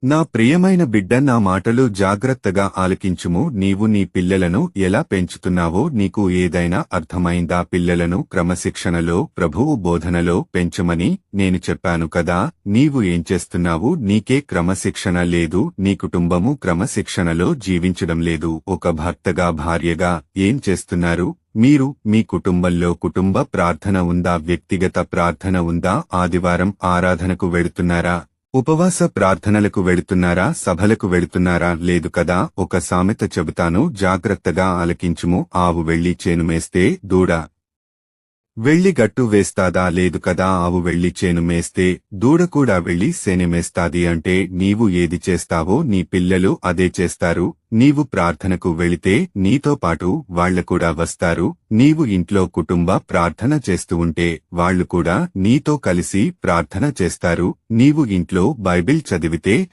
నా ప్రియమైన బిడ్డ, నా మాటలు జాగ్రత్తగా ఆలకించుము. నీవు నీ పిల్లలను ఎలా పెంచుతున్నావో నీకు ఏదైనా అర్థమైందా? పిల్లలను క్రమశిక్షణలో, ప్రభువు బోధనలో పెంచమని నేను చెప్పాను కదా. నీవు ఏం చేస్తున్నావు? నీకే క్రమశిక్షణ లేదు. నీ కుటుంబము క్రమశిక్షణలో జీవించడం లేదు. ఒక భర్తగా, భార్యగా ఏం చేస్తున్నారు? మీరు మీ కుటుంబంలో కుటుంబ ప్రార్థన ఉందా? వ్యక్తిగత ప్రార్థన ఉందా? ఆదివారం ఆరాధనకు వెడుతున్నారా? ఉపవాస ప్రార్థనలకు వెడుతున్నారా? సభలకు వెడుతున్నారా? లేదు కదా. ఒక సామెత చెబుతాను, జాగ్రత్తగా ఆలకించుము. ఆవు వెళ్లి చేను మేస్తే దూడ వెళ్లి గట్టు వేస్తాదా? లేదు కదా. ఆవు వెళ్లి చేను మేస్తే దూడ కూడా వెళ్లి శని మేస్తాది. అంటే నీవు ఏది చేస్తావో నీ పిల్లలు అదే చేస్తారు. నీవు ప్రార్థనకు వెళితే నీతో పాటు వాళ్లు కూడా వస్తారు. నీవు ఇంట్లో కుటుంబ ప్రార్థన చేస్తూ ఉంటే వాళ్లు కూడా నీతో కలిసి ప్రార్థన చేస్తారు. నీవు ఇంట్లో బైబిల్ చదివితే